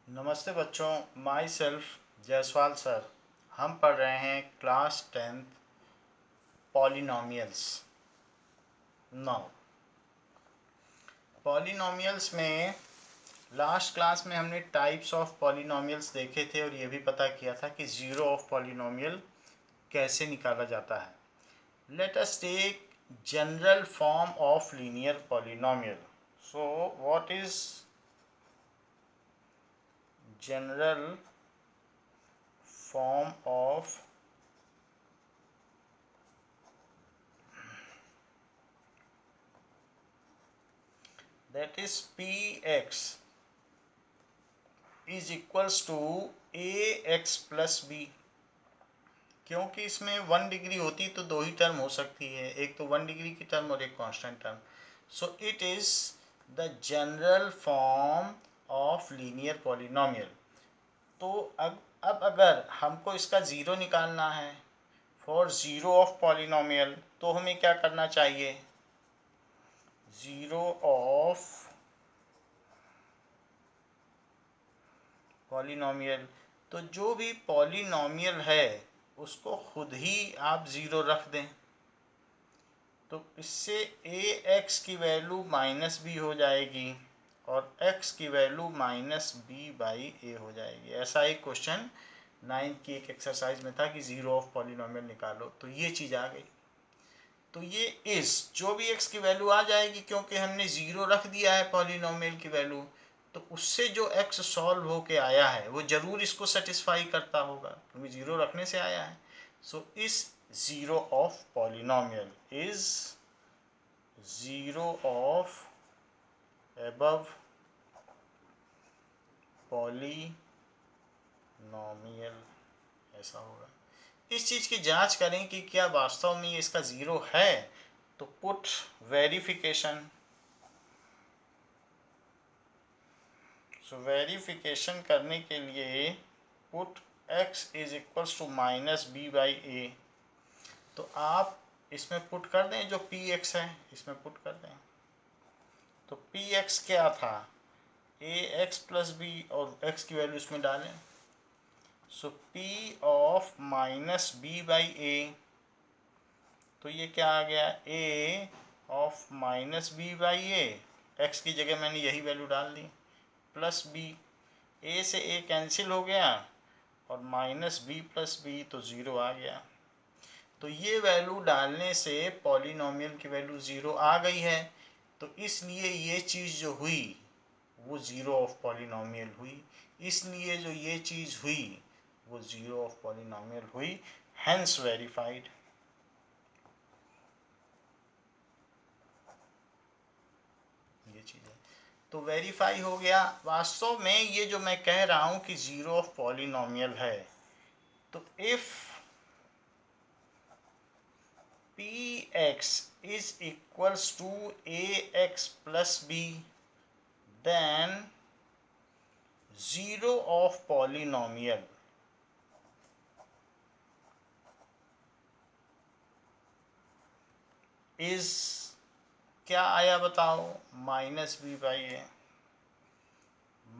नमस्ते बच्चों, my self Jaiswal sir. हम पढ़ रहे हैं class 10th polynomials. Now polynomials में लास्ट क्लास में हमने टाइप्स ऑफ पॉलिनॉमियल्स देखे थे और ये भी पता किया था कि ज़ीरो ऑफ पॉलिनॉमियल कैसे निकाला जाता है। Let us take general form of linear polynomial. So what is general form of that is px is equals to ax plus b। क्योंकि इसमें 1 डिग्री होती तो दो ही टर्म हो सकती है, एक तो 1 डिग्री की टर्म और एक constant term. So it is the general form of linear polynomial. तो अब अगर हमको इसका ज़ीरो निकालना है फॉर ज़ीरो ऑफ पॉलिनॉमियल, तो हमें क्या करना चाहिए? ज़ीरो ऑफ पॉलिनॉमियल, तो जो भी पॉलिनॉमियल है उसको खुद ही आप ज़ीरो रख दें, तो इससे ए एक्स की वैल्यू माइनस बी हो जाएगी और एक्स की वैल्यू माइनस बी बाई ए हो जाएगी। ऐसा एक क्वेश्चन 9th की एक एक्सरसाइज में था कि ज़ीरो ऑफ पॉलिनॉमियल निकालो, तो ये चीज़ आ गई। तो ये इस जो भी एक्स की वैल्यू आ जाएगी, क्योंकि हमने ज़ीरो रख दिया है पॉलिनॉमियल की वैल्यू, तो उससे जो एक्स सॉल्व होके आया है वो ज़रूर इसको सेटिस्फाई करता होगा, क्योंकि ज़ीरो रखने से आया है। सो इस zero of polynomial is zero of above polynomial, ऐसा होगा। इस चीज़ की जांच करें कि क्या वास्तव में ये इसका ज़ीरो है, तो पुट वेरिफिकेशन। सो वेरिफिकेशन करने के लिए put x is equals to minus B by A. तो आप इसमें पुट कर दें, जो पी एक्स है इसमें पुट कर दें। तो पी एक्स क्या था? ए एक्स प्लस बी, और x की वैल्यू इसमें डालें। So P of minus B by A, तो ये क्या आ गया? A of minus B by A, X की जगह मैंने यही वैल्यू डाल दी, प्लस बी, ए से ए कैंसिल हो गया और माइनस बी प्लस बी, तो ज़ीरो आ गया। तो ये वैल्यू डालने से पॉलिनॉमियल की वैल्यू ज़ीरो आ गई है, तो इसलिए ये चीज़ जो हुई वो ज़ीरो ऑफ पॉलिनॉमियल हुई। इसलिए जो ये चीज़ हुई वो ज़ीरो ऑफ पॉलिनॉमियल हुई, हेंस वेरीफाइड। ये चीज़ है, तो वेरीफाई हो गया। वास्तव में ये जो मैं कह रहा हूँ कि ज़ीरो ऑफ पॉलिनॉमियल है, तो if px is equals to ax plus b, then zero of polynomial is क्या आया बताओ? Minus B by A,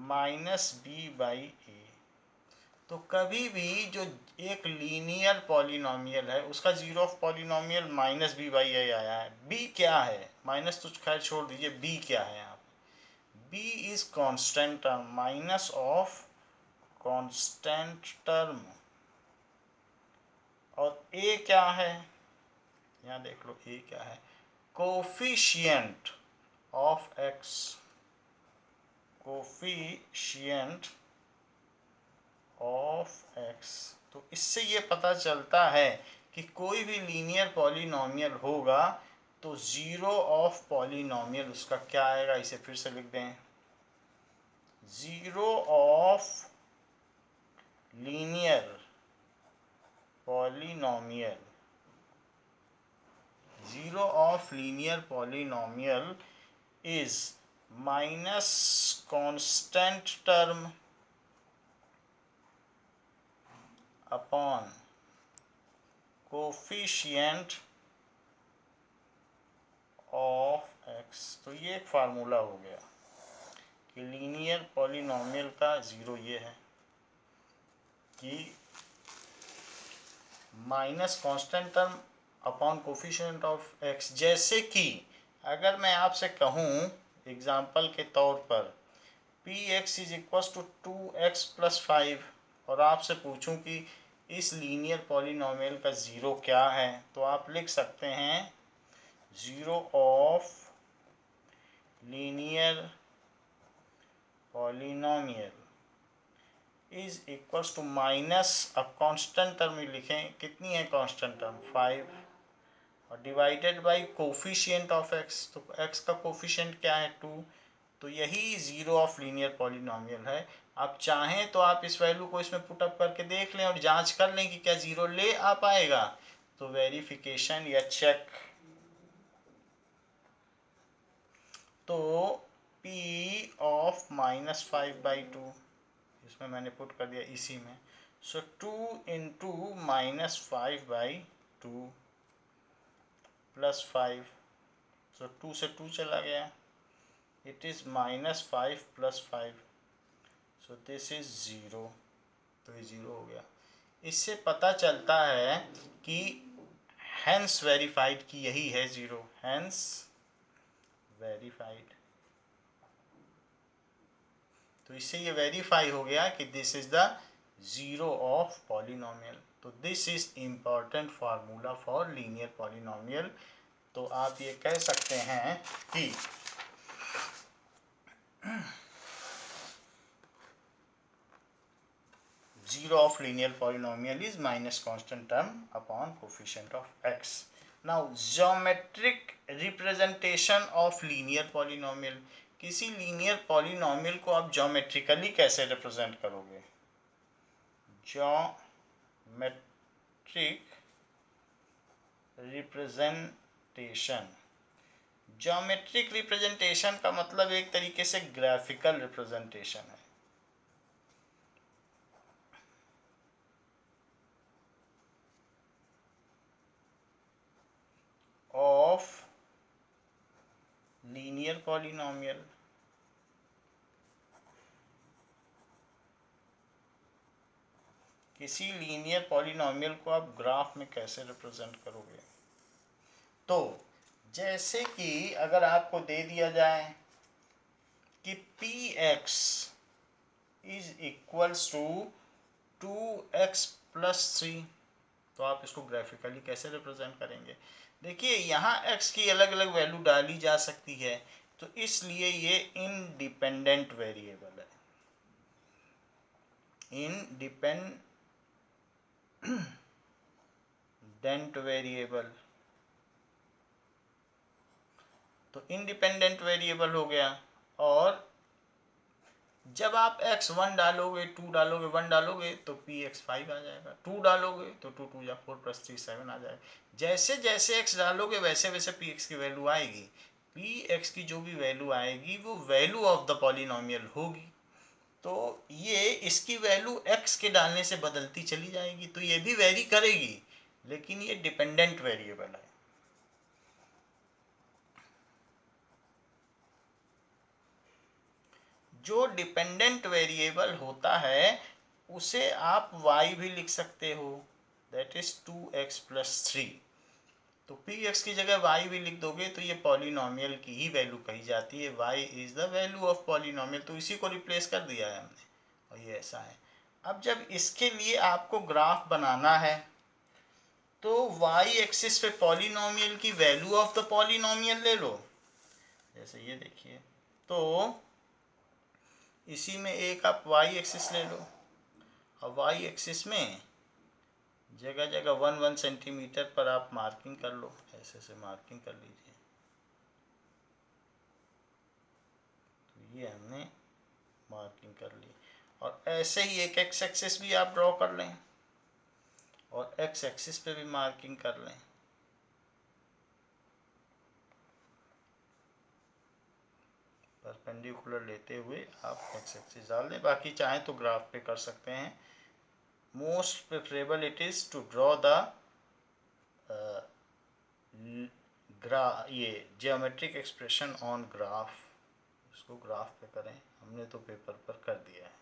minus B by A. तो कभी भी जो एक लीनियर पॉलिनॉमियल है उसका zero of polynomial minus B by A आया है। बी क्या है? माइनस तो खैर छोड़ दीजिए, बी क्या है यहाँ पे? B is constant term, minus of constant term. और ए क्या है? यहाँ देख लो ए क्या है? Coefficient of x, coefficient of x. तो इससे ये पता चलता है कि कोई भी लीनियर पॉलिनॉमियल होगा तो ज़ीरो ऑफ पॉलिनॉमियल उसका क्या आएगा? इसे फिर से लिख दें, zero of linear polynomial, zero of linear polynomial is minus constant term upon coefficient of x. तो ये एक फार्मूला हो गया कि लीनियर पॉलिनोमियल का ज़ीरो ये है कि minus constant term upon coefficient of x. जैसे कि अगर मैं आपसे कहूँ एग्जाम्पल के तौर पर p x is equal to 2x + 5 और आपसे पूछूं कि इस लीनियर पॉलिनोमियल का ज़ीरो क्या है, तो आप लिख सकते हैं zero of linear polynomial is equals to minus, अब कांस्टेंट टर्म में लिखें, कितनी है कांस्टेंट टर्म 5, और divided by coefficient of x, तो एक्स का कोफिशिएंट क्या है 2, तो यही ज़ीरो ऑफ लीनियर पॉलिनोमियल है। आप चाहें तो आप इस वैल्यू को इसमें पुटअप करके देख लें और जांच कर लें कि क्या ज़ीरो ले आ पाएगा। तो वेरिफिकेशन या चेक, तो p ऑफ -5/2 इसमें मैंने पुट कर दिया इसी में, सो 2 इंटू -5/2 + 5, सो 2 से 2 चला गया, it is -5 + 5, so this is zero, तो ये ज़ीरो हो गया। इससे पता चलता है कि हैंस वेरीफाइड की यही है ज़ीरो, हैंस वेरीफाइड, तो इससे ये वेरीफाई हो गया कि this is the zero of polynomial. तो this is important formula for linear polynomial. तो आप ये कह सकते हैं कि zero of linear polynomial is minus constant term upon coefficient of X. Now geometric representation of linear polynomial, किसी linear polynomial को आप ज्योमेट्रिकली कैसे रिप्रेजेंट करोगे? ज्योमेट्रिक रिप्रेजेंटेशन, ज्योमेट्रिक रिप्रेजेंटेशन का मतलब एक तरीके से ग्राफिकल रिप्रेजेंटेशन है। ऑफ लीनियर पॉलिनोमियल, किसी लीनियर पॉलिनोमियल को आप ग्राफ में कैसे रिप्रेजेंट करोगे? तो जैसे कि अगर आपको दे दिया जाए कि p x is equals to 2x + 3, तो आप इसको ग्राफिकली कैसे रिप्रेजेंट करेंगे? देखिए यहाँ x की अलग अलग वैल्यू डाली जा सकती है, तो इसलिए ये इंडिपेंडेंट वेरिएबल है, इंडिपेंडेंट वेरिएबल, तो इंडिपेंडेंट वेरिएबल हो गया। और जब आप x1 डालोगे, 2 डालोगे, 1 डालोगे तो px 5 आ जाएगा, 2 डालोगे तो 2 2 या 4 + 3 7 आ जाएगा। जैसे जैसे x डालोगे वैसे वैसे px की वैल्यू आएगी, px की जो भी वैल्यू आएगी वो वैल्यू ऑफ द पॉलिनोमियल होगी। तो ये इसकी वैल्यू x के डालने से बदलती चली जाएगी, तो ये भी वेरी करेगी, लेकिन ये डिपेंडेंट वेरिएबल है। जो डिपेंडेंट वेरिएबल होता है उसे आप y भी लिख सकते हो, दैट इज 2x + 3, तो px की जगह y भी लिख दोगे तो ये पॉलिनोमियल की ही वैल्यू कही जाती है, y is the value of polynomial, तो इसी को रिप्लेस कर दिया है हमने, और ये ऐसा है। अब जब इसके लिए आपको ग्राफ बनाना है तो y एक्सिस पे पॉलिनोमियल की वैल्यू ऑफ द पॉलिनोमियल ले लो, जैसे ये देखिए, तो इसी में एक आप y एक्सिस ले लो, और y एक्सिस में जगह जगह 1 सेंटीमीटर पर आप मार्किंग कर लो, ऐसे से मार्किंग कर लीजिए, तो ये हमने मार्किंग कर ली। और ऐसे ही एक x एक्सिस भी आप ड्रॉ कर लें और x एक्सिस पे भी मार्किंग कर लें, परपेंडिकुलर लेते हुए आप x एक्सिस डाल दें, बाकी चाहें तो ग्राफ पे कर सकते हैं। Most preferable it is to draw the ये जियोमेट्रिक एक्सप्रेशन ऑन ग्राफ, इसको ग्राफ पे करें, हमने तो पेपर पर कर दिया है।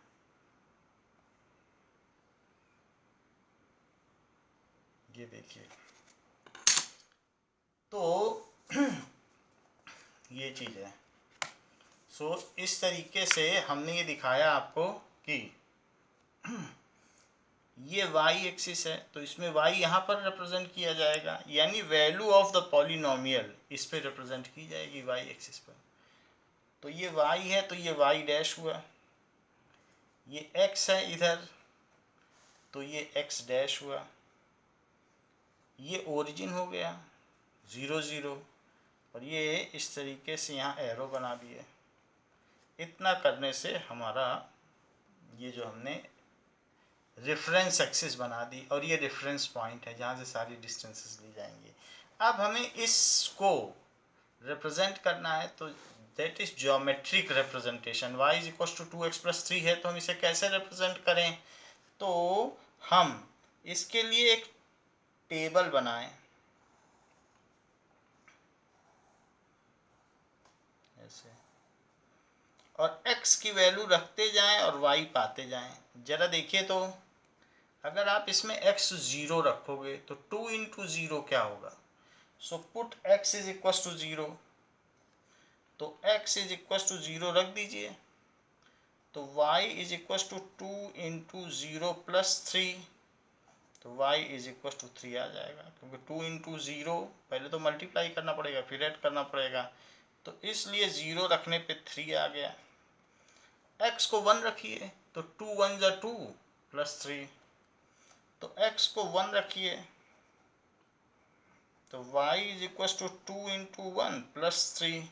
ये देखिए, तो ये चीज़ है। सो इस तरीके से हमने ये दिखाया आपको कि ये y एक्सिस है, तो इसमें y यहाँ पर रिप्रेजेंट किया जाएगा, यानी वैल्यू ऑफ द पॉलिनोमियल इस पे रिप्रेजेंट की जाएगी y एक्सिस पर। तो ये y है तो ये y डैश हुआ, ये x है इधर तो ये x डैश हुआ, ये ओरिजिन हो गया 0 0, और ये इस तरीके से यहाँ एरो बना दिए। इतना करने से हमारा ये जो हमने रेफरेंस एक्सिस बना दी, और ये रेफरेंस पॉइंट है जहाँ से सारी डिस्टेंसेस ली जाएंगी। अब हमें इसको रिप्रेजेंट करना है, तो that is geometric representation. y is equal to 2x plus 3 है, तो हम इसे कैसे रिप्रेजेंट करें? तो हम इसके लिए एक टेबल बनाएं ऐसे, और x की वैल्यू रखते जाएं और y पाते जाएं। जरा देखिए, तो अगर आप इसमें x 0 रखोगे तो 2 इंटू 0 क्या होगा? So put x is equal to 0, तो x इज इक्वल टू 0 रख दीजिए, तो y is equal to 2 into 0 plus 3, तो y इज इक्वल टू 3 आ जाएगा, क्योंकि 2 इंटू 0 पहले तो मल्टीप्लाई करना पड़ेगा फिर ऐड करना पड़ेगा, तो इसलिए 0 रखने पे 3 आ गया। x को 1 रखिए तो 2 1 जा 2 प्लस 3, तो x को 1 रखिए तो y is equal to 2 into 1 plus 3,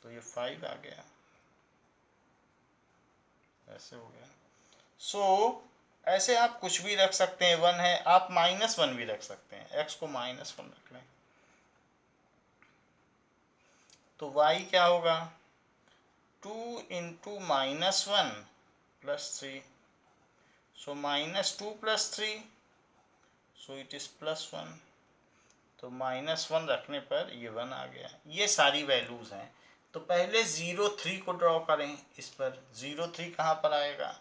तो ये 5 आ गया, ऐसे हो गया। सो ऐसे आप कुछ भी रख सकते हैं, 1 है आप -1 भी रख सकते हैं, x को -1 रख लें, तो y क्या होगा? 2 into -1 plus 3, so -2 plus 3, so it is +1, तो -1 रखने पर ये 1 आ गया। ये सारी वैल्यूज़ हैं। तो पहले 0 3 को ड्रॉ करें इस पर। 0 3 कहाँ पर आएगा?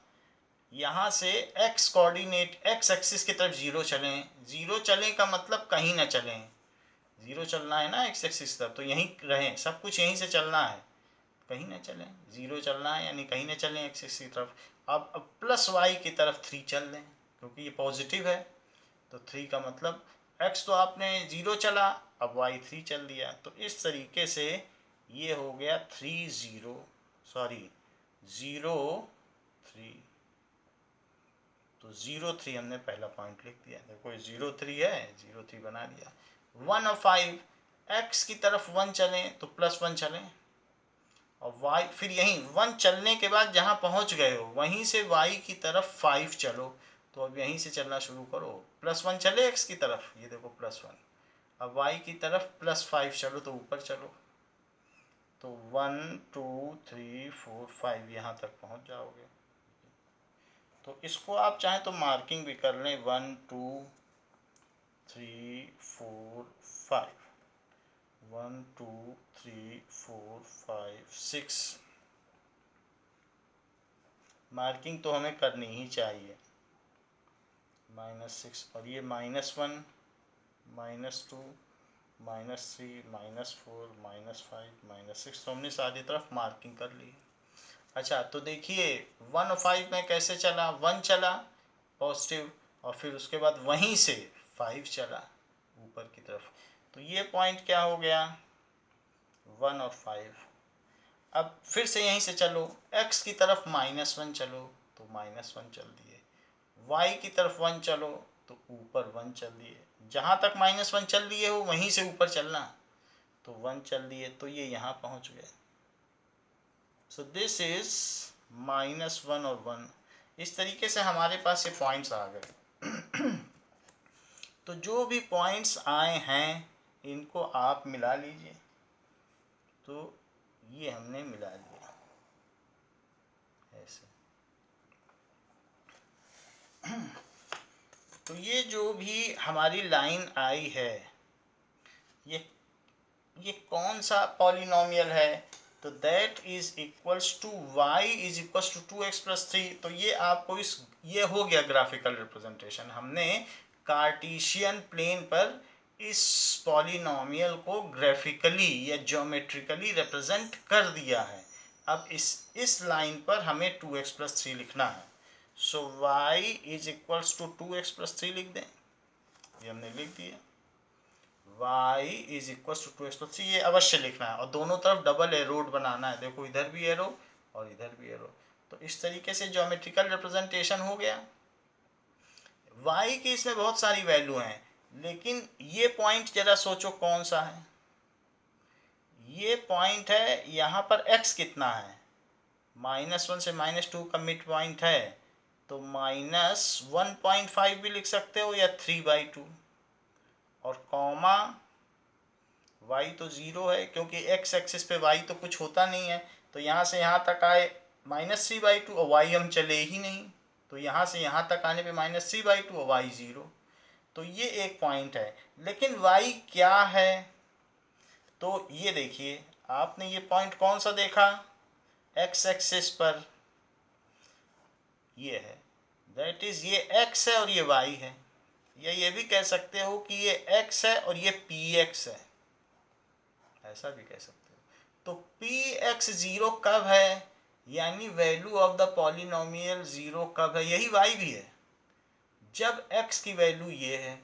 यहाँ से x कोऑर्डिनेट x एक्सिस की तरफ 0 चलें। 0 चलें का मतलब कहीं ना चलें, 0 चलना है ना x एक्सिस की तरफ, तो यहीं रहें, सब कुछ यहीं से चलना है, कहीं ना चलें। 0 चलना है यानी कहीं ना चलें x एक्सिस की तरफ। अब प्लस y की तरफ 3 चल दें, क्योंकि ये पॉजिटिव है, तो 3 का मतलब x तो आपने 0 चला, अब y 3 चल दिया, तो इस तरीके से ये हो गया 3 0 सॉरी 0 3, तो 0 3 हमने पहला पॉइंट लिख दिया। देखो 0 3 है, 0 3 बना दिया। 1 और 5 x की तरफ 1 चलें तो +1 चलें, और y फिर यहीं 1 चलने के बाद जहाँ पहुँच गए हो वहीं से y की तरफ 5 चलो, तो अब यहीं से चलना शुरू करो। +1 चले x की तरफ, ये देखो +1, अब y की तरफ +5 चलो, तो ऊपर चलो, तो 1 2 3 4 5 यहाँ तक पहुँच जाओगे। तो इसको आप चाहें तो मार्किंग भी कर लें, 1 2 3 4 5, 1 2 3 4 5 6, मार्किंग तो हमें करनी ही चाहिए। -6, और ये -1 -2 -3 -4 -5 -6, तो हमने सारी तरफ मार्किंग कर ली। अच्छा, तो देखिए 1 और 5 में कैसे चला? 1 चला पॉजिटिव, और फिर उसके बाद वहीं से 5 चला ऊपर की तरफ, तो ये पॉइंट क्या हो गया? 1 और 5। अब फिर से यहीं से चलो, x की तरफ -1 चलो, तो -1 चल दिए, y की तरफ 1 चलो तो ऊपर 1 चल दिए, जहाँ तक -1 चल दिए हो वहीं से ऊपर चलना, तो 1 चल दिए, तो ये यहाँ पहुँच गए। सो दिस इज -1 और 1। इस तरीके से हमारे पास ये पॉइंट्स आ गए। तो जो भी पॉइंट्स आए हैं इनको आप मिला लीजिए, तो ये हमने मिला लिया ऐसे। तो ये जो भी हमारी लाइन आई है, ये कौन सा पॉलिनोमियल है? तो that is equals to y is equals to 2x+3। तो ये आपको ये हो गया ग्राफिकल रिप्रेजेंटेशन। हमने कार्टेशियन प्लेन पर इस पॉलिनोमियल को ग्राफिकली या ज्योमेट्रिकली रिप्रेजेंट कर दिया है। अब इस लाइन पर हमें 2x+3 लिखना है। So y is equals to 2x+3 लिख दें, ये हमने लिख दिया। y is equal to 2x+3 ये अवश्य लिखना है, और दोनों तरफ डबल एरो बनाना है। देखो इधर भी एरो और इधर भी एरो। तो इस तरीके से ज्योमेट्रिकल रिप्रेजेंटेशन हो गया। y की इसमें बहुत सारी वैल्यू हैं, लेकिन ये पॉइंट जरा सोचो कौन सा है। ये पॉइंट है, यहाँ पर x कितना है, -1 से -2 का मिड पॉइंट है, तो -1.5 भी लिख सकते हो या 3/2, और कॉमा y तो 0 है, क्योंकि x एक्सिस पे y तो कुछ होता नहीं है। तो यहाँ से यहाँ तक आए -3/2 और y हम चले ही नहीं, तो यहाँ से यहाँ तक आने पे -3/2 और y 0। तो ये एक पॉइंट है। लेकिन y क्या है, तो ये देखिए, आपने ये पॉइंट कौन सा देखा, x एक्सिस पर ये है, दैट इज ये x है और ये y है। या ये भी कह सकते हो कि ये x है और ये px है, ऐसा भी कह सकते हो। तो px 0 कब है, यानी वैल्यू ऑफ द पॉलिनोमियल 0 कब है, यही y भी है, जब x की वैल्यू ये है।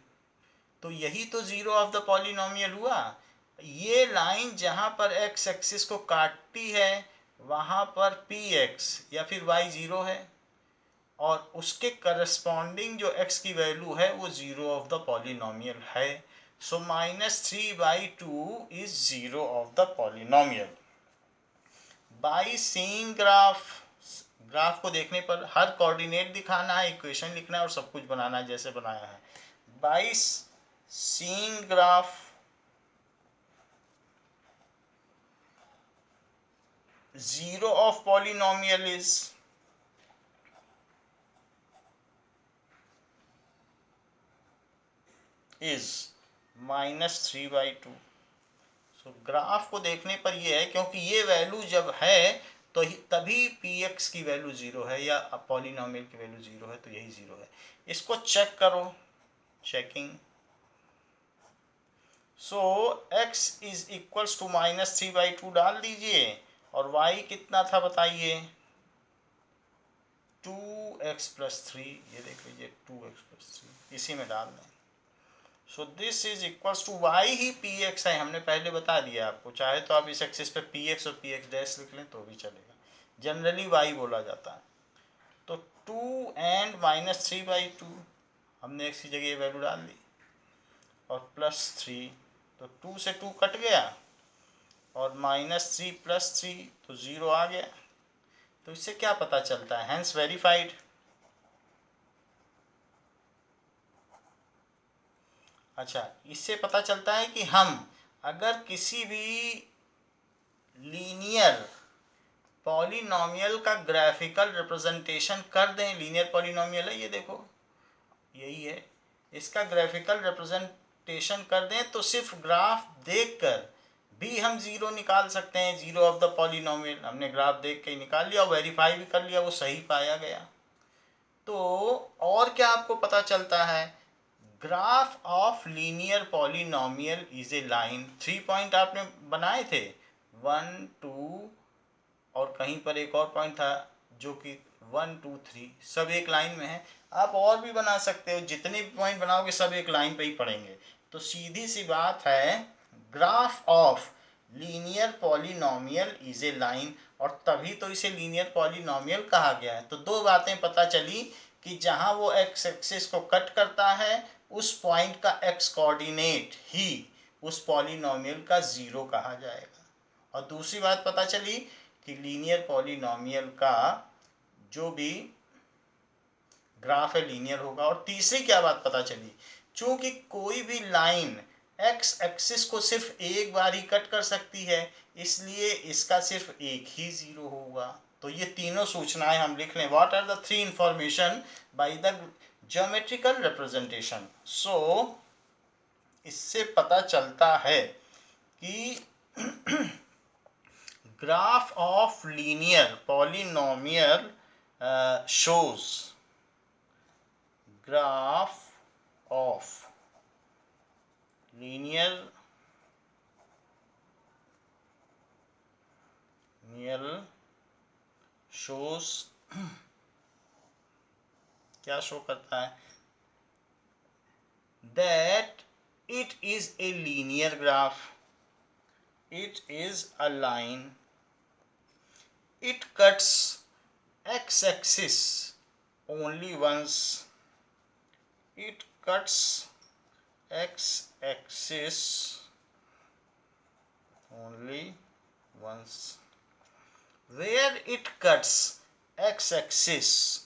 तो यही तो 0 ऑफ द पॉलिनोमियल हुआ। ये लाइन जहां पर x एक्सिस को काटती है वहां पर px या फिर y 0 है, और उसके करस्पॉन्डिंग जो x की वैल्यू है वो 0 ऑफ द पॉलिनोमियल है। सो -3/2 is 0 of the polynomial. By seeing graph को देखने पर हर कोऑर्डिनेट दिखाना है, इक्वेशन लिखना है और सब कुछ बनाना है जैसे बनाया है। By seeing graph 0 of polynomial is -3/2। So graph को देखने पर ये है, क्योंकि ये वैल्यू जब है तो तभी px की वैल्यू 0 है या पॉलिनोमियल की वैल्यू 0 है, तो यही 0 है। इसको चेक करो, checking. So x is equals to -3/2 डाल दीजिए, और y कितना था बताइए, 2x+3। ये देख लीजिए 2x+3 इसी में डाल दें। So this is equals to y ही px है, हमने पहले बता दिया आपको। चाहे तो आप इस एक्सिस पे px और px डैश लिख लें तो भी चलेगा, जनरली y बोला जाता है। तो 2 एंड -3/2 हमने x की जगह वैल्यू डाल दी, और +3, तो 2 से 2 कट गया, और -3 + 3 तो 0 आ गया। तो इससे क्या पता चलता है, हैंस वेरीफाइड। अच्छा, इससे पता चलता है कि हम अगर किसी भी लीनियर पॉलिनोमियल का ग्राफिकल रिप्रेजेंटेशन कर दें, लीनियर पॉलिनोमियल है ये देखो, यही है, इसका ग्राफिकल रिप्रेजेंटेशन कर दें, तो सिर्फ ग्राफ देखकर भी हम 0 निकाल सकते हैं, 0 ऑफ द पॉलिनोमियल। हमने ग्राफ देख के निकाल लिया, वेरीफाई भी कर लिया, वो सही पाया गया। तो और क्या आपको पता चलता है, graph of linear polynomial is a line. 3 point आपने बनाए थे, 1 2, और कहीं पर एक और पॉइंट था जो कि 1 2 3, सब एक लाइन में है। आप और भी बना सकते हो, जितने भी पॉइंट बनाओगे सब एक लाइन पे ही पड़ेंगे। तो सीधी सी बात है, graph of linear polynomial is a line, और तभी तो इसे लीनियर पॉलिनोमियल कहा गया है। तो दो बातें पता चली कि जहां वो एक्स एक्सिस को कट करता है उस पॉइंट का एक्स कोऑर्डिनेट ही उस पॉलिनोमियल का 0 कहा जाएगा। और दूसरी बात पता चली कि लीनियर पॉलिनोमियल का जो भी ग्राफ है लीनियर होगा। और तीसरी क्या बात पता चली, चूंकि कोई भी लाइन एक्स एक्सिस को सिर्फ एक बार ही कट कर सकती है, इसलिए इसका सिर्फ एक ही 0 होगा। तो ये तीनों सूचनाएं हम लिख लें, what are the 3 information by the geometrical representation. So इससे पता चलता है कि graph of linear polynomial shows graph of linear shows क्या शो करता है that it is a linear graph, it is a line, it cuts x-axis only once, it cuts x-axis only once, where it cuts x-axis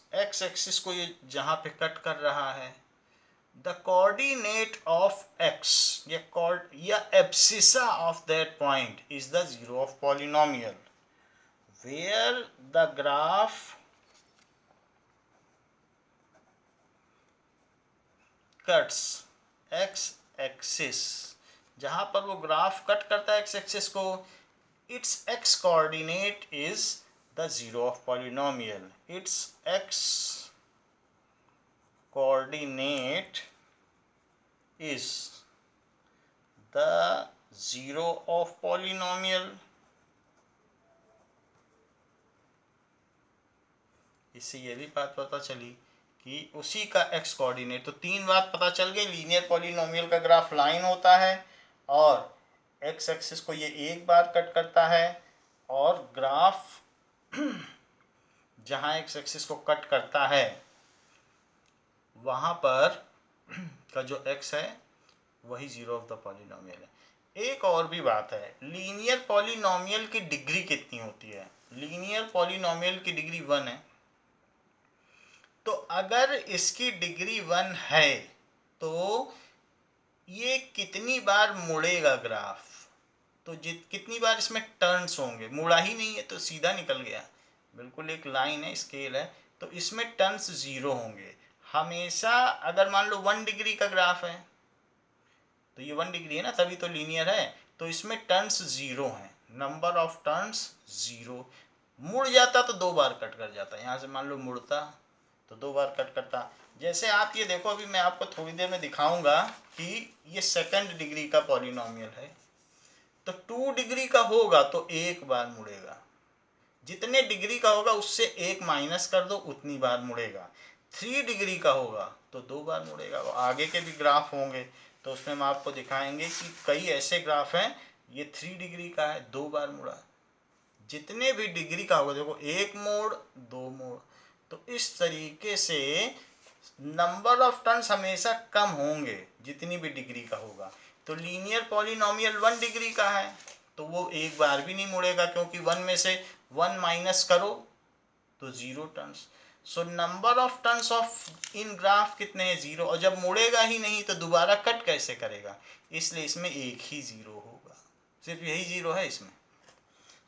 को ये जहाँ पे cut कर रहा है, the coordinate of x या abscissa of that point is the zero of polynomial, where the graph cuts x axis, जहाँ पर वो ग्राफ कट करता है x एक्सिस को, its x coordinate is the zero of polynomial, its x coordinate is the zero of polynomial. इससे ये भी बात पता चली कि उसी का x कोऑर्डिनेट, तो तीन बात पता चल गई। लीनियर पॉलिनोमियल का ग्राफ लाइन होता है और x एक्सिस को ये एक बार कट करता है, और ग्राफ जहाँ x एक्सिस को कट करता है वहाँ पर का जो x है वही जीरो ऑफ द पॉलिनोमियल है। एक और भी बात है, लीनियर पॉलिनोमियल की डिग्री कितनी होती है? लीनियर पॉलिनोमियल की डिग्री 1 है, तो अगर इसकी डिग्री 1 है तो ये कितनी बार मुड़ेगा ग्राफ, तो कितनी बार इसमें टर्न्स होंगे? मुड़ा ही नहीं है तो सीधा निकल गया, बिल्कुल एक लाइन है, स्केल है, तो इसमें टर्न्स 0 होंगे हमेशा। अगर मान लो 1 डिग्री का ग्राफ है तो ये 1 डिग्री है ना, तभी तो लीनियर है, तो इसमें टर्न्स 0 हैं, नंबर ऑफ टर्न्स 0। मुड़ जाता तो 2 बार कट कर जाता, यहाँ से मान लो मुड़ता तो 2 बार कट करता। जैसे आप ये देखो, अभी मैं आपको थोड़ी देर में दिखाऊंगा कि ये 2nd डिग्री का पॉलिनोमियल है, तो 2 डिग्री का होगा तो 1 बार मुड़ेगा, जितने डिग्री का होगा उससे 1 माइनस कर दो, उतनी बार मुड़ेगा। 3 डिग्री का होगा तो 2 बार मुड़ेगा। वो आगे के भी ग्राफ होंगे तो उसमें हम आपको दिखाएंगे कि कई ऐसे ग्राफ हैं, ये 3 डिग्री का है, 2 बार मुड़ा। जितने भी डिग्री का होगा, देखो 1 मोड़ 2 मोड़, तो इस तरीके से नंबर ऑफ टर्न्स हमेशा कम होंगे जितनी भी डिग्री का होगा। तो लीनियर पॉलिनोमियल 1 डिग्री का है तो वो एक बार भी नहीं मुड़ेगा, क्योंकि 1 में से 1 माइनस करो तो 0 turns. So number of turns of in graph कितने हैं? 0। और जब मुड़ेगा ही नहीं तो दोबारा कट कैसे करेगा? इसलिए इसमें एक ही 0 होगा, सिर्फ यही 0 है इसमें।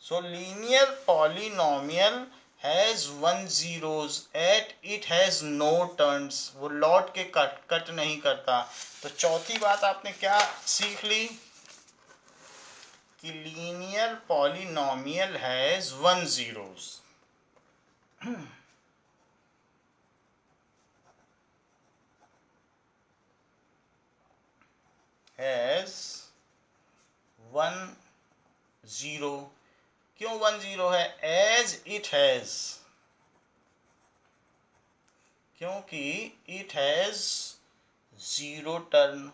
So linear polynomial has 1 zeros at it has no turns, वो लौट के कट नहीं करता। तो चौथी बात आपने क्या सीख ली कि linear polynomial has 1 zeros, has 1 zero। क्यों 1 0 है? एज इट हैज, क्योंकि इट हैज 0 टर्न,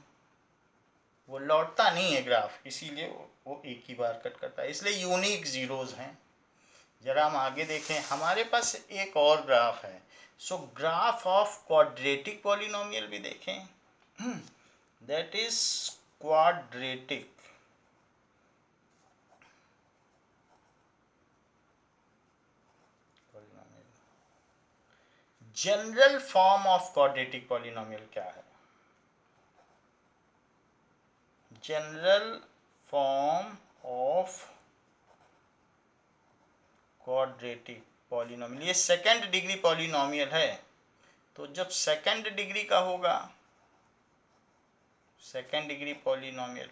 वो लौटता नहीं है ग्राफ, इसीलिए वो एक ही बार कट करता है, इसलिए यूनिक जीरोज हैं। जरा हम आगे देखें, हमारे पास एक और ग्राफ है। सो ग्राफ ऑफ क्वाड्रेटिक पॉलिनोमियल भी देखें, that is quadratic general form of quadratic polynomial क्या है? General form of quadratic polynomial, ये 2nd डिग्री पॉलिनोमियल है, तो जब 2nd डिग्री का होगा, 2nd डिग्री पॉलिनोमियल,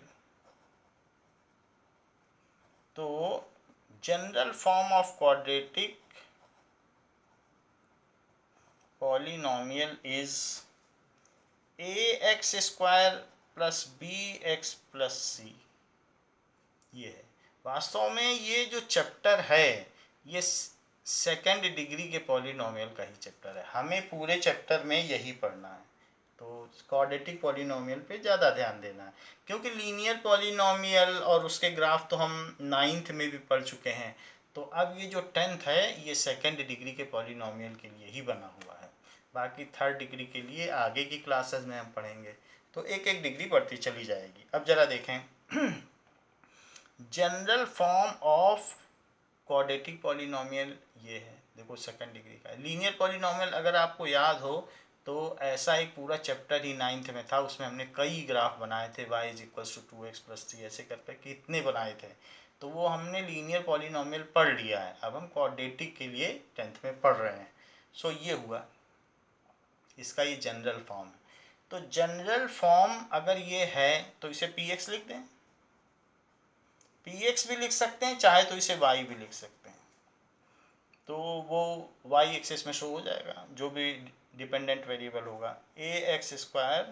तो general form of quadratic polynomial is ax square plus bx plus c। ये है वास्तव में, ये जो चैप्टर है ये सेकेंड डिग्री के पॉलिनोमियल का ही चैप्टर है। हमें पूरे चैप्टर में यही पढ़ना है, तो क्वाड्रेटिक पॉलिनोमियल पे ज़्यादा ध्यान देना है, क्योंकि लीनियर पॉलिनोमियल और उसके ग्राफ तो हम 9th में भी पढ़ चुके हैं। तो अब ये जो 10th है ये सेकेंड डिग्री के पॉलिनोमियल के लिए ही बना हुआ है। बाकी थर्ड डिग्री के लिए आगे की क्लासेस में हम पढ़ेंगे, तो एक एक डिग्री बढ़ती चली जाएगी। अब ज़रा देखें general form of quadratic polynomial ये है, देखो सेकंड डिग्री का। लीनियर पॉलिनोमियल अगर आपको याद हो तो ऐसा एक पूरा चैप्टर ही 9th में था, उसमें हमने कई ग्राफ बनाए थे, y = 2x + 3 ऐसे करके कितने बनाए थे। तो वो हमने लीनियर पॉलिनोमियल पढ़ लिया है, अब हम क्वाड्रेटिक के लिए 10th में पढ़ रहे हैं। सो ये हुआ इसका ये जनरल फॉर्म है। तो जनरल फॉर्म अगर ये है तो इसे px लिख दें, px भी लिख सकते हैं, चाहे तो इसे y भी लिख सकते हैं, तो वो y एक्सिस में शो हो जाएगा जो भी डिपेंडेंट वेरिएबल होगा। ax square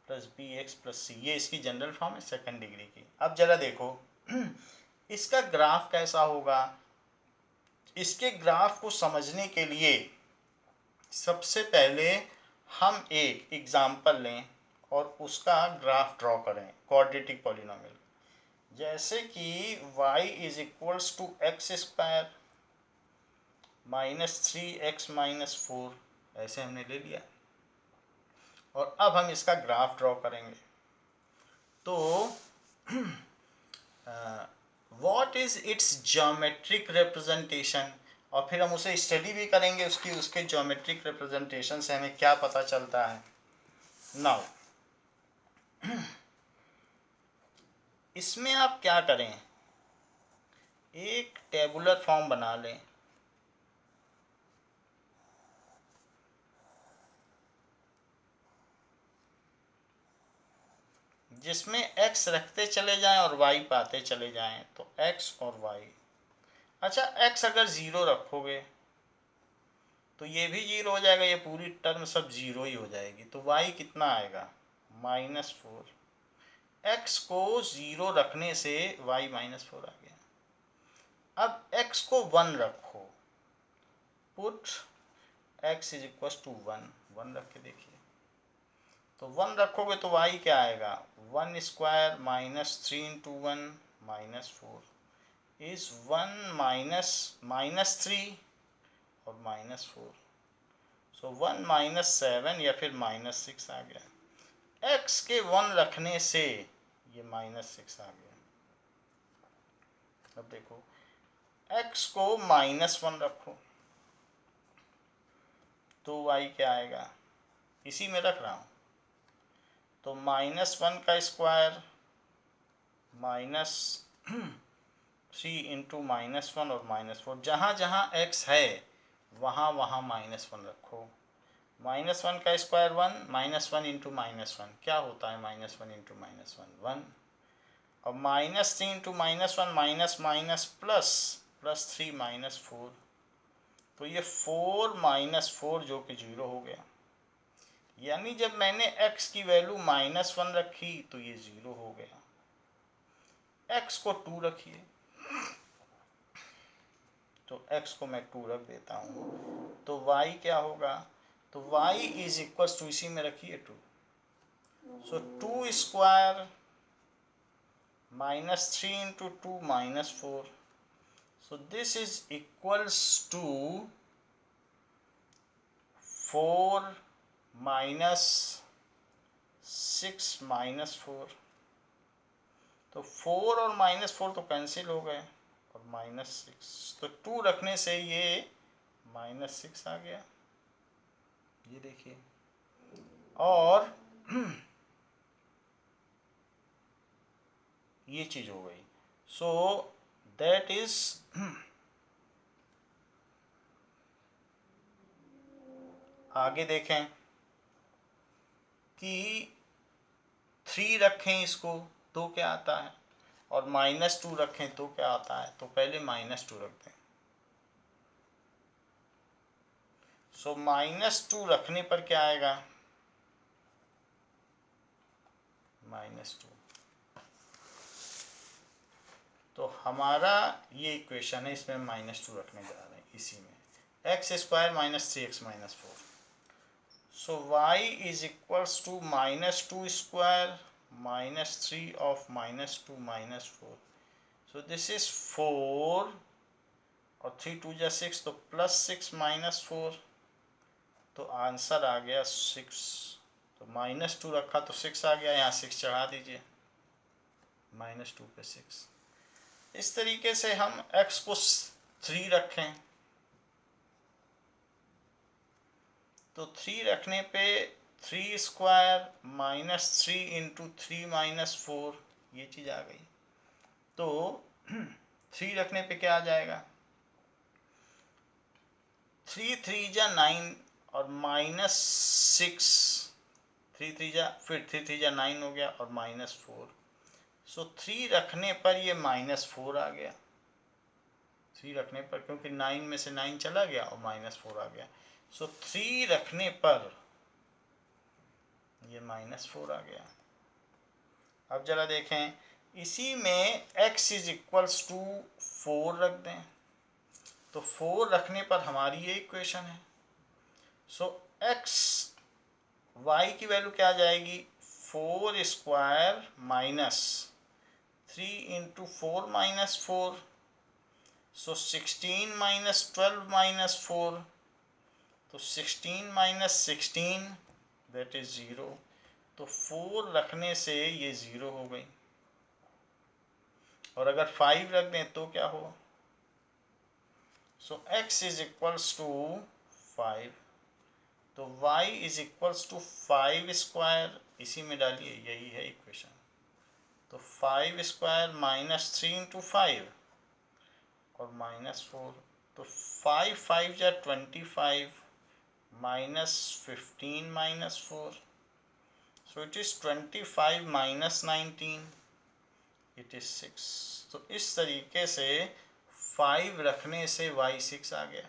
plus bx plus c, ये इसकी जनरल फॉर्म है सेकंड डिग्री की। अब जरा देखो इसका ग्राफ कैसा होगा। इसके ग्राफ को समझने के लिए सबसे पहले हम एक एग्जाम्पल लें और उसका ग्राफ ड्रॉ करें क्वाड्रेटिक पॉलिनोमियल। जैसे कि y = x स्क्वायर -3x - 4 ऐसे हमने ले लिया, और अब हम इसका ग्राफ ड्रॉ करेंगे। तो what is it's geometric representation, और फिर हम उसे स्टडी भी करेंगे, उसके ज्योमेट्रिक रिप्रेजेंटेशन से हमें क्या पता चलता है। नाउ इसमें आप क्या करें, एक टेबुलर फॉर्म बना लें। जिसमें x रखते चले जाएं और y पाते चले जाएं, तो x और y। अच्छा, x अगर 0 रखोगे तो ये भी 0 हो जाएगा, ये पूरी टर्म सब 0 ही हो जाएगी। तो y कितना आएगा, -4। x को 0 रखने से y -4 आ गया। अब x को 1 रखो, पुट x = 1 रख के देखिए। तो 1 रखोगे तो y क्या आएगा, 1 स्क्वायर -3 × 1 -4 इज 1 -3 और -4, सो 1 - 7 या फिर -6 आ गया। x के 1 रखने से ये -6 आ गया। अब देखो x को -1 रखो तो y क्या आएगा, इसी में रख रहा हूँ। तो -1 का स्क्वायर -3 × -1 और -4, जहाँ जहाँ x है वहाँ वहाँ -1 रखो। -1 का स्क्वायर 1, -1 × -1 क्या होता है, -1 × -1 1, और -3 × -1 माइनस प्लस 3 -4, तो ये 4 -4 जो कि 0 हो गया। यानी जब मैंने x की वैल्यू -1 रखी तो ये 0 हो गया। x को 2 रखिए, तो x को मैं 2 रख देता हूँ, तो y क्या होगा, तो y = इसी में रखिए 2, सो 2 square -3 × 2 -4, so this is equals to 4 -6 -4, तो 4 और -4 तो कैंसिल हो गए, और -6, तो 2 रखने से ये -6 आ गया, ये देखिए। और ये चीज़ हो गई। सो दैट इज आगे देखें कि 3 रखें इसको तो क्या आता है, और -2 रखें तो क्या आता है, तो पहले -2 रख दें। सो -2 रखने पर क्या आएगा, -2। तो हमारा ये इक्वेशन है, इसमें -2 रखने जा रहे हैं इसी में, x² - 3x - 4। So y is equals to -2 square -3 of -2 - 4। So this is 4 और 3 2 जा 6, तो +6 - 4, तो आंसर आ गया 6। तो -2 रखा तो 6 आ गया, यहाँ 6 चढ़ा दीजिए, -2 पे 6। इस तरीके से हम x को 3 रखें तो 3 रखने पे 3² -3 इंटू 3 - 4, ये चीज़ आ गई। तो 3 रखने पे क्या आ जाएगा, 3 3 जा 9 और -6, 3 3 जा, फिर 3 3 जा 9 हो गया और -4। सो 3 रखने पर ये -4 आ गया, 3 रखने पर, क्योंकि 9 में से 9 चला गया और -4 आ गया। सो 3 रखने पर ये -4 आ गया। अब जरा देखें, इसी में x इज इक्वल्स टू 4 रख दें, तो 4 रखने पर हमारी ये इक्वेशन है। सो x y की वैल्यू क्या आ जाएगी, 4² -3 इंटू 4 - 4, सो 16 - 12 - 4, तो 16 - 16 दैट इज 0। तो 4 रखने से ये 0 हो गई, और अगर 5 रख दें तो क्या हो, सो x इज इक्वल्स टू 5, तो y इज इक्वल्स टू 5², इसी में डालिए, यही है इक्वेशन। तो 5² -3 इंटू 5 और -4, तो 5 5 जा 25 -15 - 4, so it is 25 - 19, it is 6। तो इस तरीके से 5 रखने से y 6 आ गया,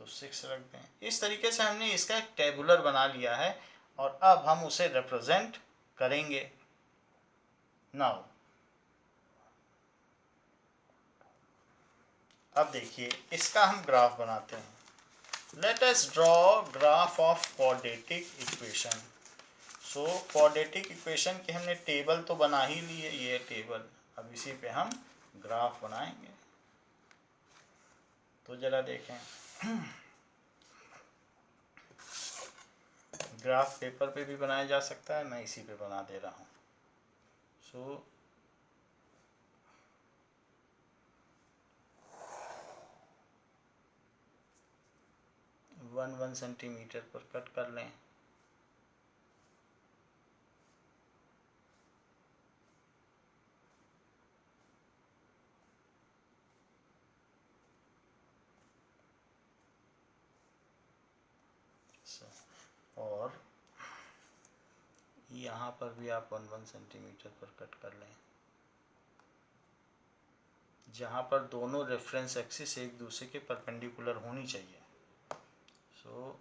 तो 6 रख दें। इस तरीके से हमने इसका एक टेबुलर बना लिया है, और अब हम उसे रिप्रेजेंट करेंगे। नाउ अब देखिए, इसका हम ग्राफ बनाते हैं। Let us draw graph of quadratic equation. So quadratic equation की हमने टेबल तो बना ही ली है, ये टेबल, अब इसी पे हम ग्राफ बनाएंगे। तो जरा देखें, ग्राफ पेपर पे भी बनाया जा सकता है, मैं इसी पे बना दे रहा हूँ। सो 1 सेंटीमीटर पर कट कर लें। और यहाँ पर भी आप 1 सेंटीमीटर पर कट कर लें, जहाँ पर दोनों रेफरेंस एक्सिस एक दूसरे के परपेंडिकुलर होनी चाहिए। सो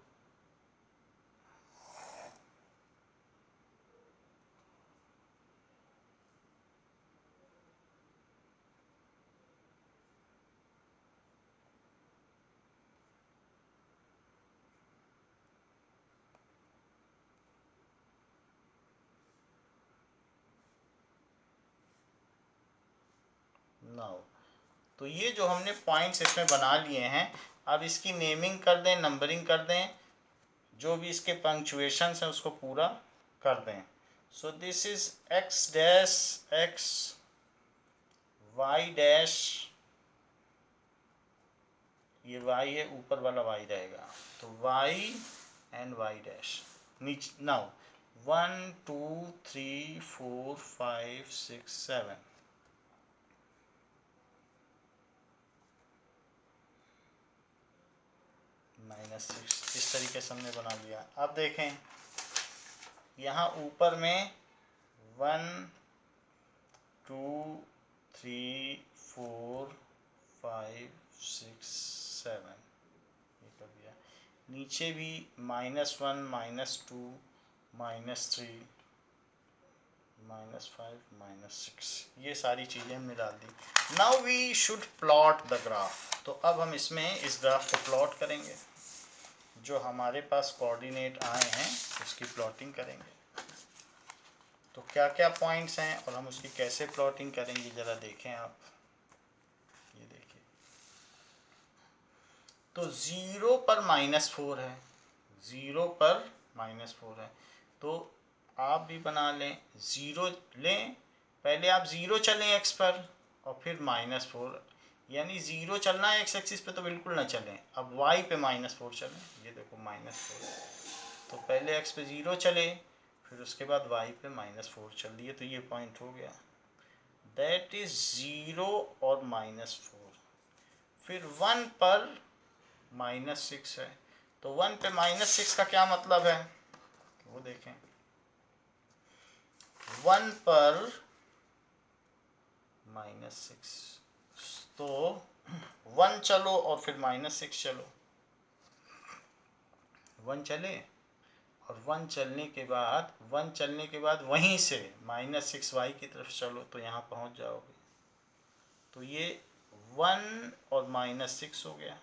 नाउ, तो ये जो हमने पॉइंट्स इसमें बना लिए हैं, अब इसकी नेमिंग कर दें, नंबरिंग कर दें, जो भी इसके पंक्चुएशंस हैं उसको पूरा कर दें। So this is x dash x, y dash, ये y है, ऊपर वाला y रहेगा, तो y एंड y डैश नीचे। नाउ 1 2 3 4 5 6 7, -6, इस तरीके से हमने बना लिया। अब देखें, यहाँ ऊपर में 1 2 3 4 5 6 7 ये कर दिया। नीचे भी -1 -2 -3 -5 -6 ये सारी चीज़ें हमने डाल दी। Now we should plot the graph. तो अब हम इसमें इस ग्राफ को प्लॉट करेंगे, जो हमारे पास कोऑर्डिनेट आए हैं उसकी प्लॉटिंग करेंगे। तो क्या क्या पॉइंट्स हैं और हम उसकी कैसे प्लॉटिंग करेंगे ज़रा देखें आप। ये देखिए, तो 0 पर -4 है, 0 पर -4 है, तो आप भी बना लें, 0 लें, पहले आप 0 चलें x पर और फिर -4, यानी 0 चलना है x एक्सिस पे तो बिल्कुल ना चलें, अब y पे -4 चलें। ये देखो -4, तो पहले x पे 0 चले, फिर उसके बाद y पे -4 चल दिए, तो ये पॉइंट हो गया, दैट इज 0 और -4। फिर 1 पर -6 है, तो 1 पे -6 का क्या मतलब है वो देखें। 1 पर -6, तो 1 चलो और फिर -6 चलो, 1 चले और 1 चलने के बाद वहीं से -6y की तरफ चलो, तो यहाँ पहुँच जाओगे। तो ये 1 और -6 हो गया।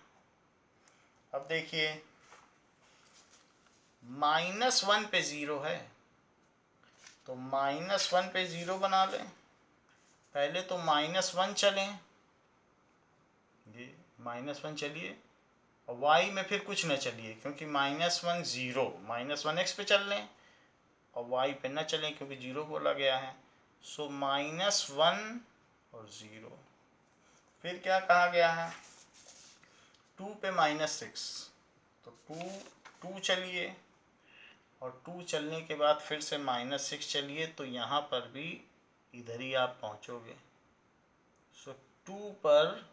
अब देखिए, -1 पे 0 है, तो -1 पे 0 बना लें, पहले तो -1 चलें, ये -1 चलिए, और y में फिर कुछ न चलिए, क्योंकि -1 0, -1x पे चल लें और y पे न चलें क्योंकि 0 बोला गया है। सो -1 और 0, फिर क्या कहा गया है, 2 पे -6, तो 2 चलिए और 2 चलने के बाद फिर से -6 चलिए, तो यहाँ पर भी इधर ही आप पहुँचोगे। सो 2 पर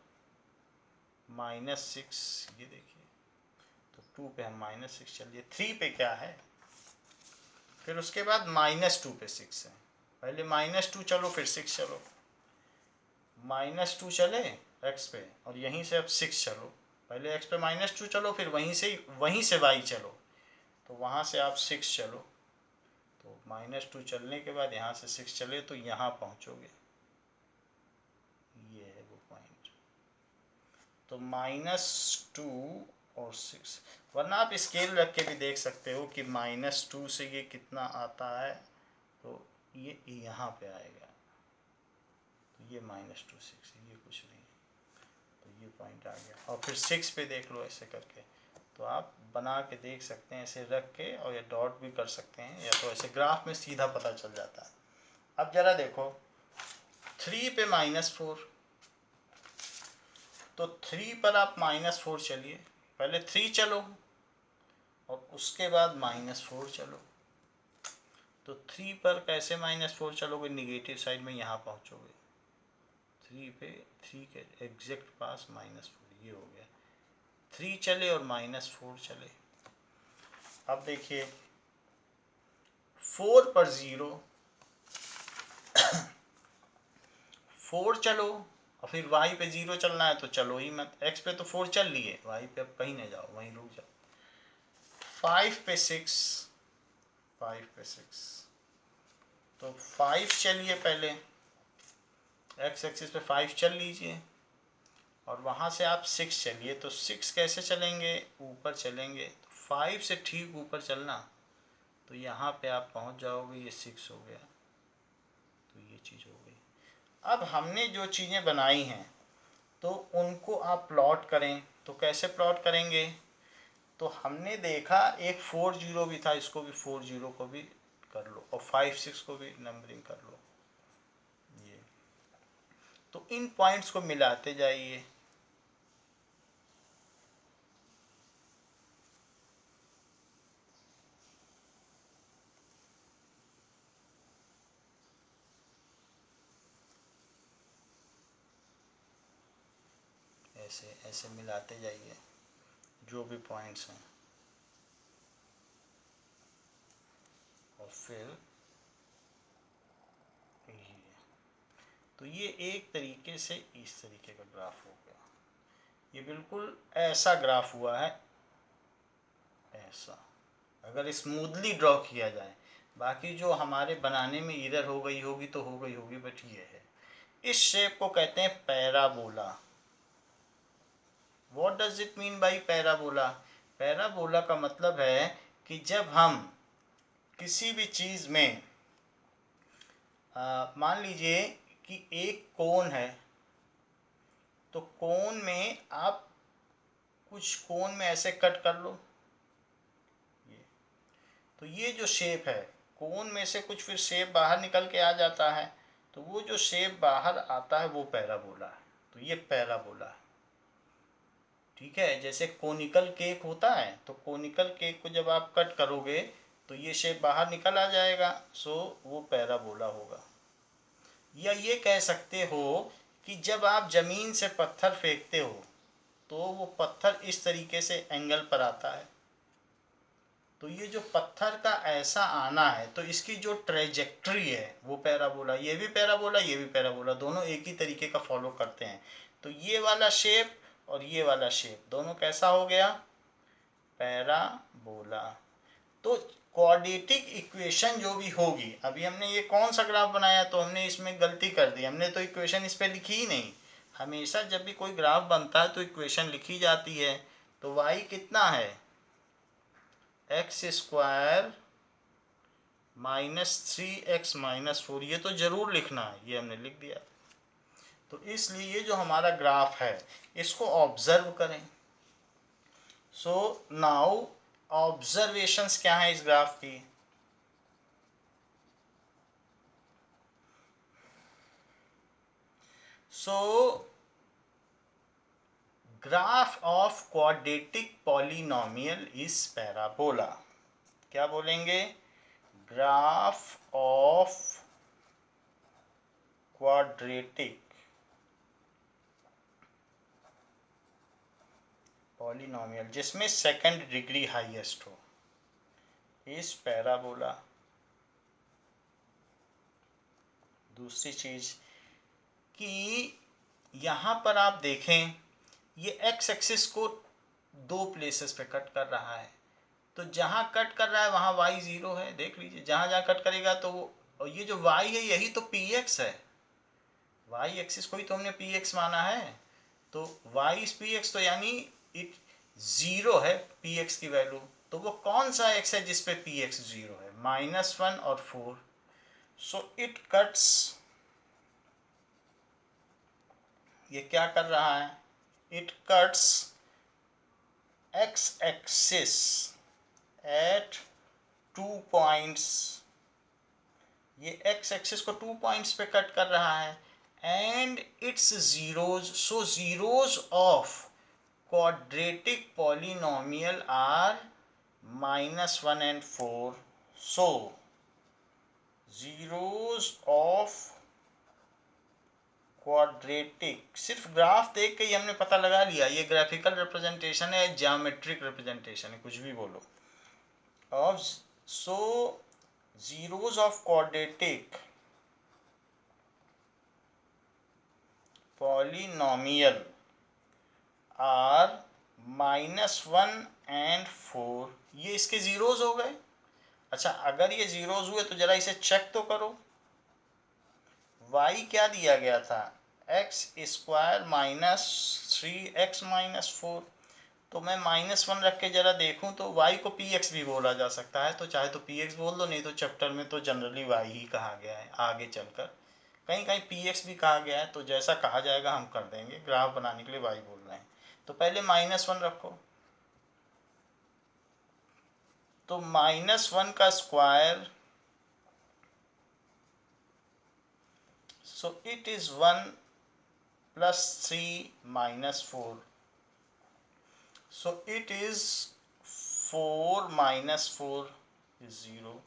-6, ये देखिए, तो 2 पे हम -6 चलिए, 3 पे क्या है, फिर उसके बाद -2 पे 6 है, पहले -2 चलो फिर 6 चलो, -2 चले x पे और यहीं से अब 6 चलो, पहले x पे -2 चलो, फिर वहीं से y चलो, तो वहाँ से आप 6 चलो, तो -2 चलने के बाद यहाँ से 6 चले तो यहाँ पहुँचोगे, ये है वो पॉइंट। तो -2 और 6, वरना आप स्केल रख के भी देख सकते हो कि -2 से ये कितना आता है, तो ये यहाँ पे आएगा, तो ये -2 6, ये कुछ नहीं, तो ये पॉइंट आ गया। और फिर 6 पे देख लो ऐसे करके, तो आप बना के देख सकते हैं ऐसे रख के, और ये डॉट भी कर सकते हैं, या तो ऐसे ग्राफ में सीधा पता चल जाता है। अब ज़रा देखो, 3 पे -4, तो 3 पर आप -4 चलिए, पहले 3 चलो और उसके बाद -4 चलो, तो 3 पर कैसे -4 चलोगे, निगेटिव साइड में यहाँ पहुँचोगे, 3 पे 3 के एग्जैक्ट पास -4, ये हो गया, 3 चले और -4 चले। अब देखिए, 4 पर 0, 4 चलो और फिर y पे 0 चलना है तो चलो ही मत, x पे तो 4 चल लिए, y पे अब कहीं ना जाओ, वहीं रुक जाओ। 5 पे 6, 5 पे 6, तो 5 चलिए, पहले x एक्सिस पे 5 चल लीजिए और वहाँ से आप 6 चलिए, तो 6 कैसे चलेंगे, ऊपर चलेंगे, तो 5 से ठीक ऊपर चलना, तो यहाँ पे आप पहुँच जाओगे, ये 6 हो गया, तो ये चीज़ हो गई। अब हमने जो चीज़ें बनाई हैं तो उनको आप प्लॉट करें, तो कैसे प्लॉट करेंगे, तो हमने देखा एक 4 0 भी था, इसको भी 4 0 को भी कर लो और 5 6 को भी नंबरिंग कर लो, ये, तो इन पॉइंट्स को मिलाते जाइए। ऐसे ऐसे मिलाते जाइए जो भी पॉइंट्स हैं, और फिर ये तो ये एक तरीके से इस तरीके का ग्राफ हो गया। ये बिल्कुल ऐसा ग्राफ हुआ है, ऐसा, अगर स्मूथली ड्रॉ किया जाए। बाकी जो हमारे बनाने में एरर हो गई होगी तो हो गई होगी, बट ये है। इस शेप को कहते हैं parabola. What does it mean by parabola? Parabola का मतलब है कि जब हम किसी भी चीज़ में मान लीजिए कि एक कोन है, तो कोन में आप कुछ कोन में ऐसे कट कर लो, ये, तो ये जो शेप है, कोन में से कुछ फिर शेप बाहर निकल के आ जाता है, तो वो जो शेप बाहर आता है वो पैराबोला है। तो ये पैराबोला है, ठीक है। जैसे कोनिकल केक होता है, तो कोनिकल केक को जब आप कट करोगे तो ये शेप बाहर निकल आ जाएगा, सो वो पैराबोला होगा। या ये कह सकते हो कि जब आप ज़मीन से पत्थर फेंकते हो तो वो पत्थर इस तरीके से एंगल पर आता है, तो ये जो पत्थर का ऐसा आना है, तो इसकी जो ट्रेजेक्ट्री है वो पैराबोला। ये भी पैराबोला, ये भी पैराबोला, दोनों एक ही तरीके का फॉलो करते हैं। तो ये वाला शेप और ये वाला शेप दोनों कैसा हो गया? पैराबोला। तो क्वाड्रेटिक इक्वेशन जो भी होगी, अभी हमने ये कौन सा ग्राफ बनाया, तो हमने इसमें गलती कर दी, हमने तो इक्वेशन इस पर लिखी ही नहीं। हमेशा जब भी कोई ग्राफ बनता है तो इक्वेशन लिखी जाती है। तो y कितना है? x² -3x-4, ये तो जरूर लिखना है, ये हमने लिख दिया। तो इसलिए ये जो हमारा ग्राफ है इसको ऑब्जर्व करें। सो नाउ ऑब्जर्वेशंस क्या है इस ग्राफ की? सो graph of quadratic polynomial is parabola. क्या बोलेंगे? ग्राफ ऑफ क्वाड्रेटिक पॉलिनोमियल जिसमें सेकंड डिग्री हाईएस्ट हो इस पैराबोला। दूसरी चीज कि यहाँ पर आप देखें, ये एक्स एक्सिस को दो प्लेसेस पे कट कर रहा है, तो जहाँ कट कर रहा है वहाँ y 0 है। देख लीजिए, जहाँ जहाँ कट करेगा तो और ये जो y है यही तो px है, y एक्सिस को ही तो हमने px माना है, तो y इज px, तो यानी इट 0 है px की वैल्यू। तो वो कौन सा x है जिसपे px 0 है? -1 और 4। सो इट कट्स, ये क्या कर रहा है? It cuts x axis at 2 points. ये x एक्सिस को 2 पॉइंट्स पे कट कर रहा है, and it's zeros, so zeros of quadratic polynomial are -1 and 4. So zeros of quadratic, सिर्फ ग्राफ देख के ही हमने पता लगा लिया ये ग्राफिकल रिप्रेजेंटेशन है, ज्योमेट्रिक रिप्रेजेंटेशन है, कुछ भी बोलो। Of so zeros of quadratic polynomial are -1 and 4। ये इसके जीरोज हो गए। अच्छा, अगर ये जीरोज हुए तो जरा इसे चेक तो करो। y क्या दिया गया था? x² -3x-4। तो मैं -1 रख के जरा देखूं तो y को px भी बोला जा सकता है, तो चाहे तो px बोल दो, नहीं तो चैप्टर में तो जनरली y ही कहा गया है। आगे चलकर कहीं कहीं px भी कहा गया है, तो जैसा कहा जाएगा हम कर देंगे। ग्राफ बनाने के लिए y बोल रहे हैं, तो पहले -1 रखो, तो -1 का square, so it is 1 plus 3 minus 4, so it is 4 minus 4 is 0।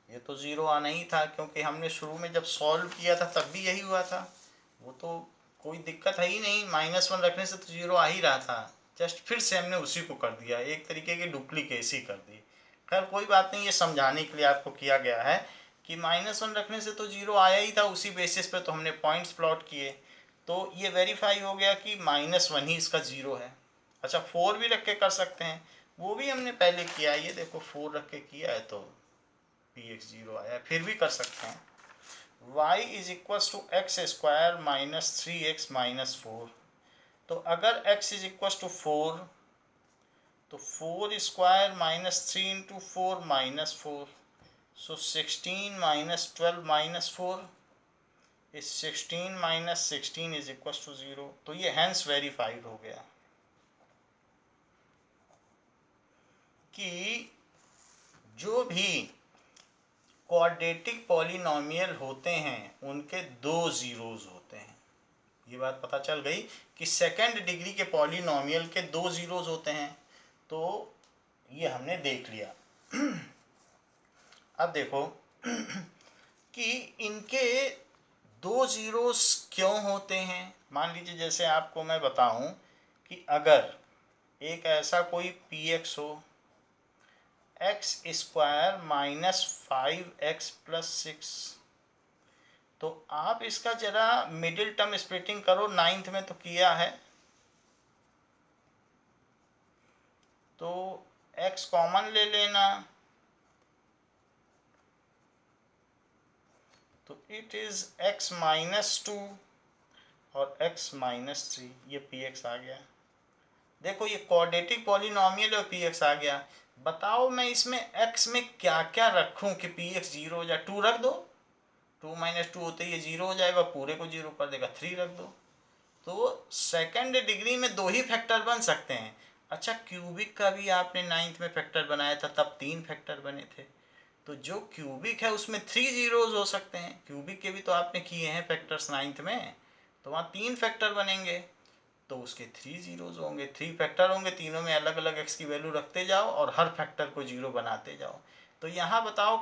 ये तो 0 आना ही था, क्योंकि हमने शुरू में जब सॉल्व किया था तब भी यही हुआ था। वो तो कोई दिक्कत है ही नहीं, -1 रखने से तो 0 आ ही रहा था। जस्ट फिर से हमने उसी को कर दिया, एक तरीके की डुप्लीकेसी कर दी। खैर कोई बात नहीं, ये समझाने के लिए आपको किया गया है कि -1 रखने से तो 0 आया ही था, उसी बेसिस पे तो हमने पॉइंट्स प्लॉट किए, तो ये वेरीफाई हो गया कि -1 ही इसका 0 है। अच्छा 4 भी रख के कर सकते हैं, वो भी हमने पहले किया, ये देखो 4 रख के किया है तो px 0 आया, फिर भी कर सकते हैं। y is equals to x square minus 3x minus 4। तो अगर x इज इक्वल्स टू 4 तो 4 square minus 3 into 4 minus 4, so 16 minus 12 minus 4 is 16 minus 16 is equals to 0। तो ये हैंस वेरीफाइड हो गया कि जो भी क्वाड्रेटिक पॉलिनोमियल होते हैं उनके 2 जीरोज होते हैं। ये बात पता चल गई कि सेकंड डिग्री के पॉलिनोमियल के 2 जीरोज होते हैं, तो ये हमने देख लिया। अब देखो कि इनके 2 जीरोस क्यों होते हैं। मान लीजिए जैसे आपको मैं बताऊं कि अगर एक ऐसा कोई px हो x square minus 5x plus 6, तो आप इसका जरा मिडिल टर्म स्प्लिटिंग करो, 9th में तो किया है, तो x कॉमन ले लेना, तो इट इज x माइनस 2 और x माइनस 3, ये px आ गया। देखो ये क्वाड्रेटिक पॉलिनोमियल और px आ गया। बताओ मैं इसमें x में क्या क्या रखूं कि px 0 हो जाए। 2 रख दो, 2 माइनस 2 होते ही 0 हो जाएगा, पूरे को 0 कर देगा। 3 रख दो, तो सेकंड डिग्री में 2 ही फैक्टर बन सकते हैं। अच्छा क्यूबिक का भी आपने 9th में फैक्टर बनाया था, तब 3 फैक्टर बने थे, तो जो क्यूबिक है उसमें 3 जीरोज हो सकते हैं। क्यूबिक के भी तो आपने किए हैं फैक्टर्स 9th में, तो वहाँ 3 फैक्टर बनेंगे, तो उसके 3 जीरोज होंगे। 3 फैक्टर होंगे, तीनों में अलग अलग x की वैल्यू रखते जाओ और हर फैक्टर को 0 बनाते जाओ। तो यहाँ बताओ